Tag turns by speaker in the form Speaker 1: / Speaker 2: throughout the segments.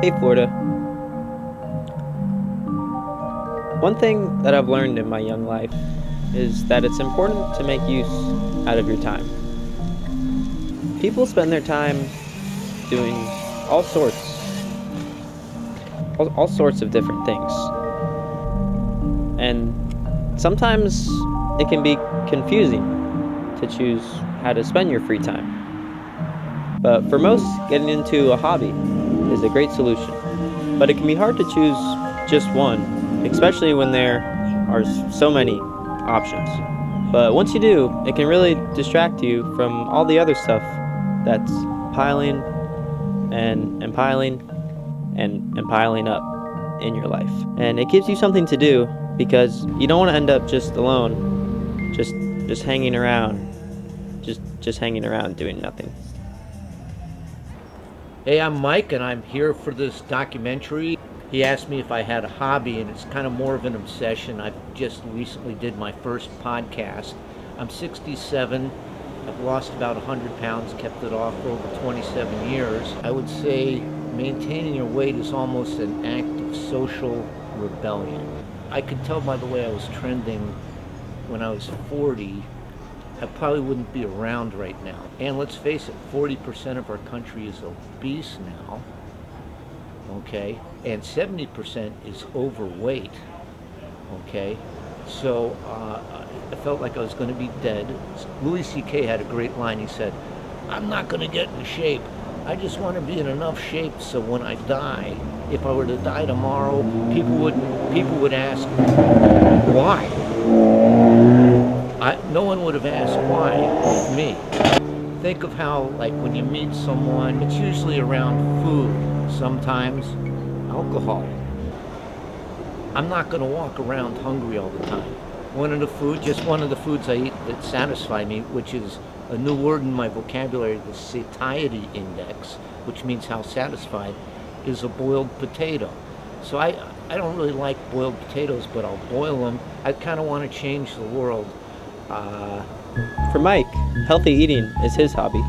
Speaker 1: Hey, Florida. One thing that I've learned in my young life is that it's important to make use out of your time. People spend their time doing all sorts, all sorts of different things. And sometimes it can be confusing to choose how to spend your free time. But for most, getting into a hobby is a great solution. But it can be hard to choose just one, especially when there are so many options. But once you do, it can really distract you from all the other stuff that's piling and piling and piling up in your life. And it gives you something to do because you don't want to end up just alone, just hanging around, just hanging around doing nothing.
Speaker 2: Hey, I'm Mike, and I'm here for this documentary. He asked me if I had a hobby, and it's kind of more of an obsession. I just recently did my first podcast. I'm 67. I've lost about 100 pounds, kept it off for over 27 years. I would say maintaining your weight is almost an act of social rebellion. I could tell by the way I was trending when I was 40, I probably wouldn't be around right now. And let's face it, 40% of our country is obese now, okay? And 70% is overweight, okay? So I felt like I was gonna be dead. Louis C.K. had a great line. He said, "I'm not gonna get in shape. I just wanna be in enough shape so when I die, if I were to die tomorrow, people would ask, why? No one would have asked why of me." Think of how, like, when you meet someone, it's usually around food, sometimes alcohol. I'm not going to walk around hungry all the time. One of the foods I eat that satisfy me, which is a new word in my vocabulary, the satiety index, which means how satisfied, is a boiled potato. So I don't really like boiled potatoes, but I'll boil them. I kind of want to change the world.
Speaker 1: For Mike, healthy eating is his hobby,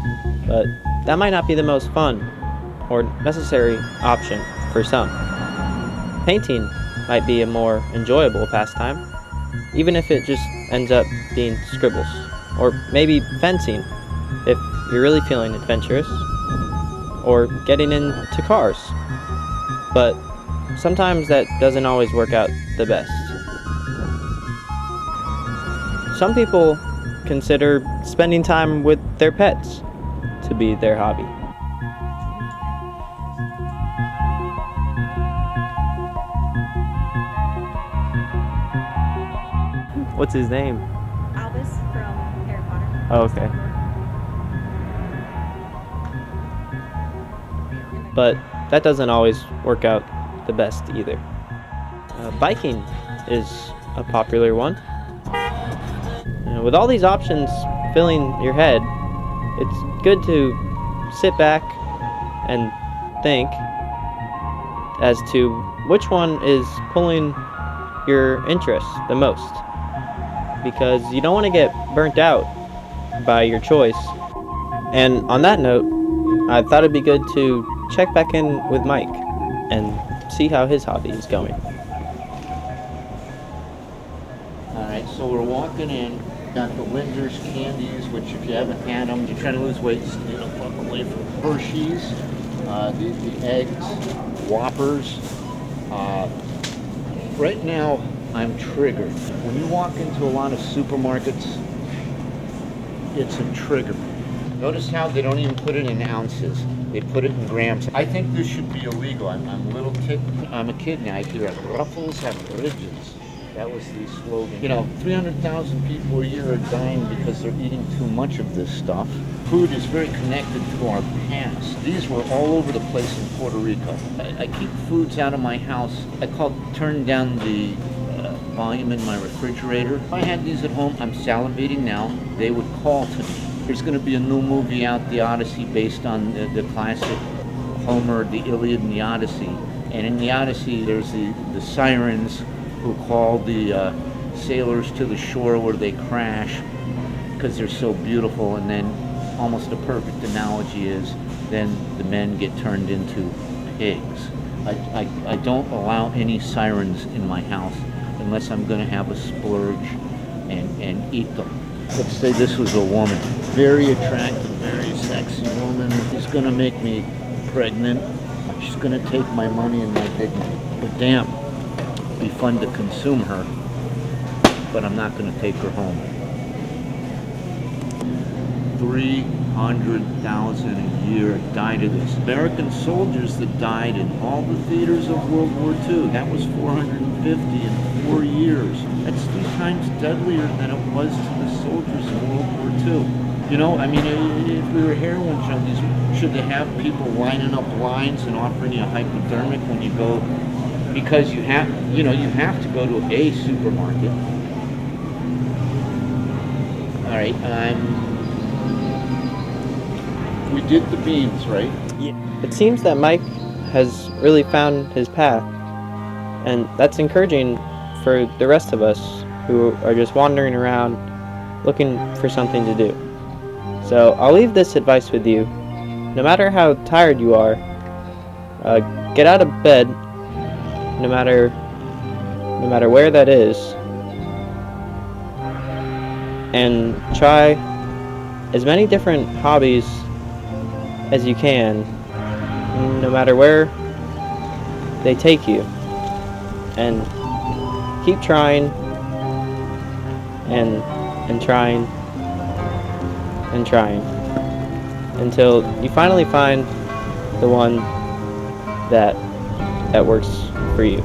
Speaker 1: but that might not be the most fun or necessary option for some. Painting might be a more enjoyable pastime, even if it just ends up being scribbles. Or maybe fencing, if you're really feeling adventurous. Or getting into cars. But sometimes that doesn't always work out the best. Some people consider spending time with their pets to be their hobby. What's his name?
Speaker 3: Albus from Harry Potter.
Speaker 1: Oh, okay. But that doesn't always work out the best either. Biking is a popular one. With all these options filling your head, it's good to sit back and think as to which one is pulling your interest the most. Because you don't want to get burnt out by your choice. And on that note, I thought it'd be good to check back in with Mike and see how his hobby is going.
Speaker 2: All right, so we're walking in. Got the Linder's candies, which if you haven't had them, you're trying to lose weight, stay the fuck away from Hershey's, the eggs, Whoppers. Right now, I'm triggered. When you walk into a lot of supermarkets, it's a trigger. Notice how they don't even put it in ounces. They put it in grams. I think this should be illegal. I'm a little ticked. I'm a kid now. I hear ruffles have ridges. That was the slogan. You know, 300,000 people a year are dying because they're eating too much of this stuff. Food is very connected to our past. These were all over the place in Puerto Rico. I keep foods out of my house. I turn down the volume in my refrigerator. If I had these at home, I'm salivating now, they would call to me. There's going to be a new movie out, The Odyssey, based on the classic Homer, the Iliad and the Odyssey. And in the Odyssey, there's the sirens who call the sailors to the shore where they crash because they're so beautiful. And then almost a perfect analogy is then the men get turned into pigs. I don't allow any sirens in my house unless I'm going to have a splurge and eat them. Let's say this was a woman, very attractive, very sexy woman. She's going to make me pregnant. She's going to take my money and my dignity. But damn, it'd be fun to consume her, but I'm not going to take her home. 300,000 a year died of this. American soldiers that died in all the theaters of World War II, that was 450 in 4 years. That's 3 times deadlier than it was to the soldiers in World War II. You know, I mean, if we were heroin junkies, should they have people lining up lines and offering you a hypodermic when you go? Because you have to go to a supermarket. All right, we did the beans, right?
Speaker 1: Yeah. It seems that Mike has really found his path, and that's encouraging for the rest of us who are just wandering around looking for something to do. So I'll leave this advice with you. No matter how tired you are, get out of bed, no matter where that is, and try as many different hobbies as you can, no matter where they take you, and keep trying and trying and trying until you finally find the one that works for you.